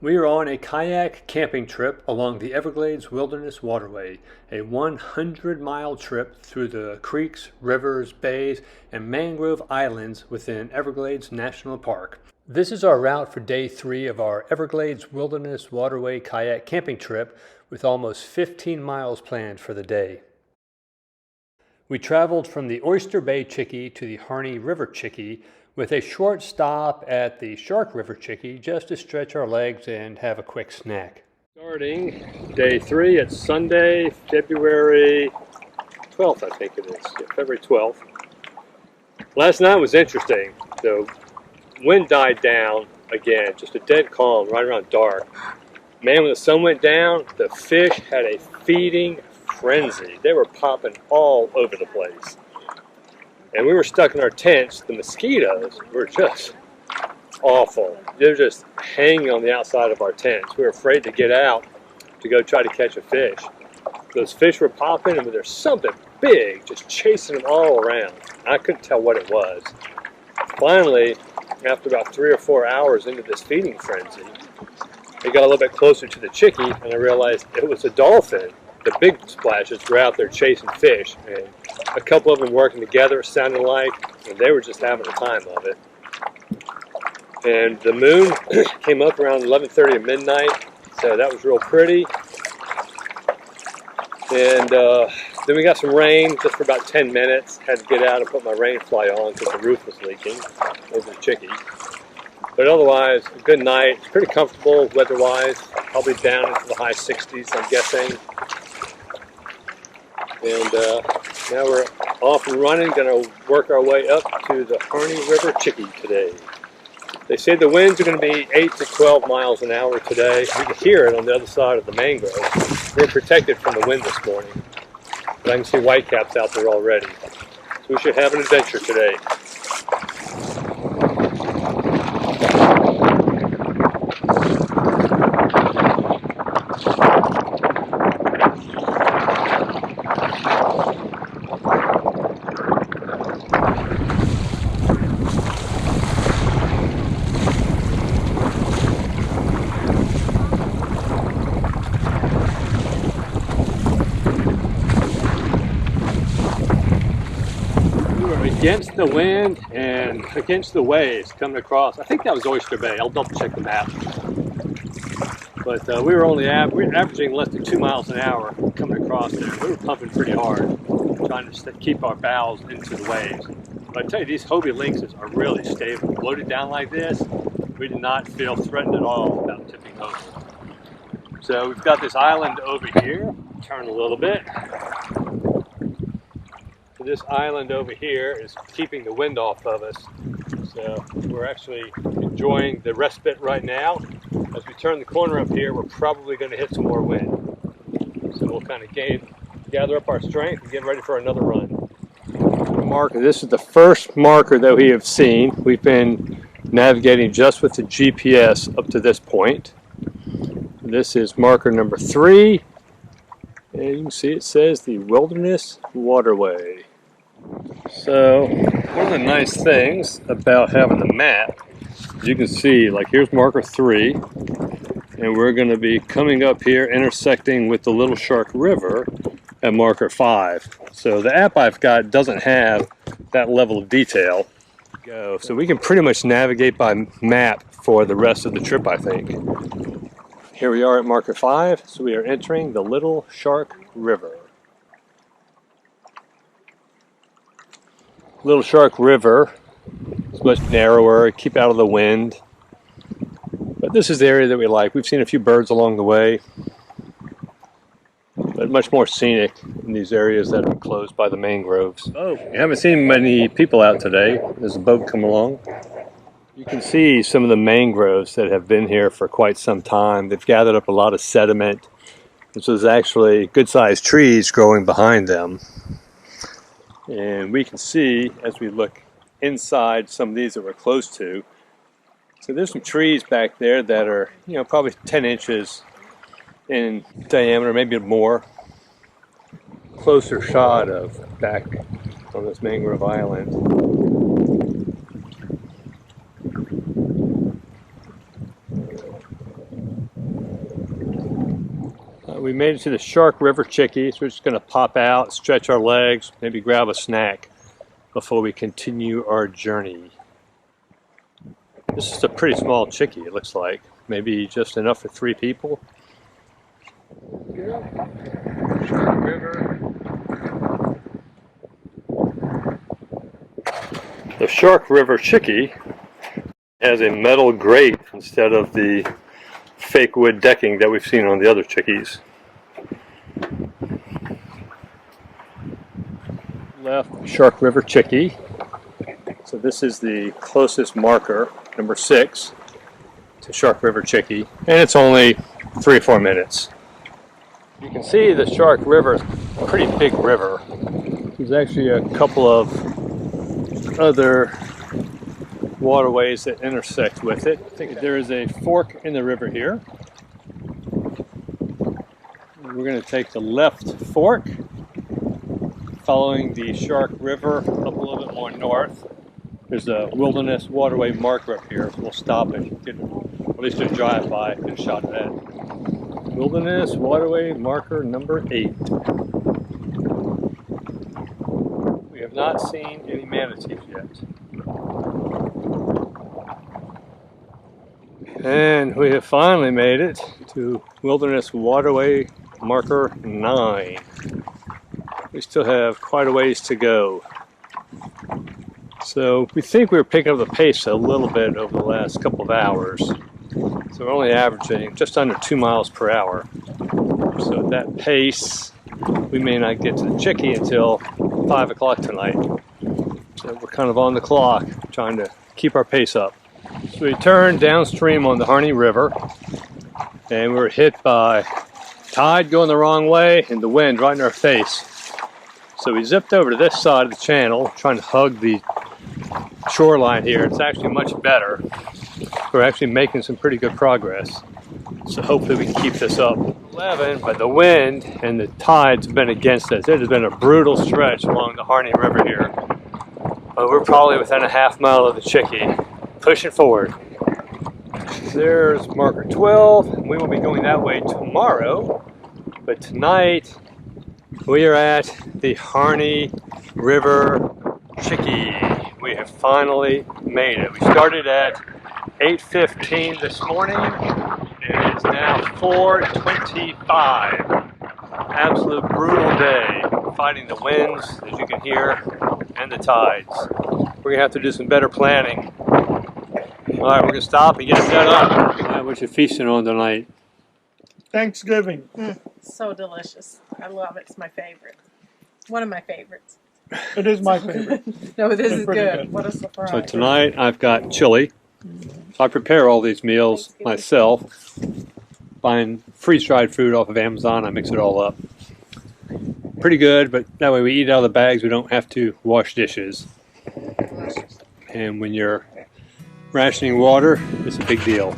We are on a kayak camping trip along the Everglades Wilderness Waterway, a 100-mile trip through the creeks, rivers, bays, and mangrove islands within Everglades National Park. This is our route for day 3 of our Everglades Wilderness Waterway kayak camping trip, with almost 15 miles planned for the day. We traveled from the Oyster Bay Chickee to the Harney River Chickee, with a short stop at the Shark River Chickee just to stretch our legs and have a quick snack. Starting day 3, it's Sunday, February 12th, I think it is. Yeah, February 12th. Last night was interesting. The wind died down again, just a dead calm right around dark. Man, when the sun went down, the fish had a feeding frenzy. They were popping all over the place. And we were stuck in our tents. The mosquitoes were just awful. They were just hanging on the outside of our tents. We were afraid to get out to go try to catch a fish. Those fish were popping, and there's something big just chasing them all around. I couldn't tell what it was. Finally, after about 3 or 4 hours into this feeding frenzy, it got a little bit closer to the Chickee, and I realized it was a dolphin. The big splashes were out there chasing fish, and a couple of them working together, sounded like, and they were just having a time of it. And the moon came up around 11:30 at midnight, so that was real pretty. And then we got some rain just for about 10 minutes. Had to get out and put my rain fly on because the roof was leaking over the Chickee. But otherwise, a good night. It's pretty comfortable weather-wise. Probably down into the high 60s, I'm guessing. And now we're off and running, going to work our way up to the Harney River Chickee today. They say the winds are going to be 8 to 12 miles an hour today. You can hear it on the other side of the mangrove. We're protected from the wind this morning, but I can see whitecaps out there already. So we should have an adventure today. Against the wind and against the waves coming across. I think that was Oyster Bay. I'll double check the map. But we were averaging less than 2 miles an hour coming across there. We were pumping pretty hard, trying to keep our bows into the waves. But I tell you, these Hobie lynxes are really stable. Loaded down like this, we did not feel threatened at all about tipping over. So we've got this island over here. Turn a little bit. This island over here is keeping the wind off of us, so we're actually enjoying the respite right now. As we turn the corner up here, we're probably going to hit some more wind, so we'll kind of gather up our strength and get ready for another run. Marker. This is the first marker that we have seen. We've been navigating just with the GPS up to this point. This is marker number 3, and you can see it says the Wilderness Waterway. So one of the nice things about having the map, you can see, like, here's marker 3, and we're going to be coming up here intersecting with the Little Shark River at marker 5. So the app I've got doesn't have that level of detail. So we can pretty much navigate by map for the rest of the trip, I think. Here we are at marker 5, so we are entering the Little Shark River. Little Shark River is much narrower, keep out of the wind. But this is the area that we like. We've seen a few birds along the way, but much more scenic in these areas that are enclosed by the mangroves. Oh, we haven't seen many people out today. There's a boat coming along. You can see some of the mangroves that have been here for quite some time. They've gathered up a lot of sediment. This is actually good-sized trees growing behind them. And we can see, as we look inside some of these that we're close to, so there's some trees back there that are, probably 10 inches in diameter, maybe more. Closer shot of back on this mangrove island. made it to the Shark River Chickee, so we're just going to pop out, stretch our legs, maybe grab a snack before we continue our journey. This is a pretty small chickee, it looks like. Maybe just enough for 3 people. Shark River. The Shark River Chickee has a metal grate instead of the fake wood decking that we've seen on the other chickees. Left Shark River Chickee. So this is the closest marker, number 6, to Shark River Chickee, and it's only 3 or 4 minutes. You can see the Shark River is a pretty big river. There's actually a couple of other waterways that intersect with it. I think there is a fork in the river here. We're going to take the left fork, following the Shark River up a little bit more north. There's a Wilderness Waterway marker up here, so we'll stop and get at least a drive-by, get a shot of that. Wilderness Waterway marker number 8. We have not seen any manatees yet. And we have finally made it to Wilderness Waterway marker 9. We still have quite a ways to go. So we think we're picking up the pace a little bit over the last couple of hours. So we're only averaging just under 2 miles per hour. So at that pace, we may not get to the Chickee until 5 o'clock tonight. So we're kind of on the clock, trying to keep our pace up. So we turned downstream on the Harney River, and we were hit by tide going the wrong way and the wind right in our face. So we zipped over to this side of the channel, trying to hug the shoreline here. It's actually much better. We're actually making some pretty good progress. So hopefully we can keep this up. 11, but the wind and the tides have been against us. It has been a brutal stretch along the Harney River here. But we're probably within a half mile of the Chickee, pushing forward. There's marker 12. We will be going that way tomorrow. But tonight, we are at the Harney River Chickee. We have finally made it. We started at 8:15 this morning, and it is now 4:25. Absolute brutal day, fighting the winds, as you can hear, and the tides. We're gonna have to do some better planning. All right, we're gonna stop and get set up. What you feasting on tonight? Thanksgiving. So delicious. I love it. It's my favorite. One of my favorites. It is my favorite. No, this It's is pretty good. good. What a surprise. So tonight I've got chili. So I prepare all these meals myself. Buying freeze-dried food off of Amazon, I mix it all up. Pretty good, but that way we eat out of the bags, we don't have to wash dishes. And when you're rationing water, it's a big deal.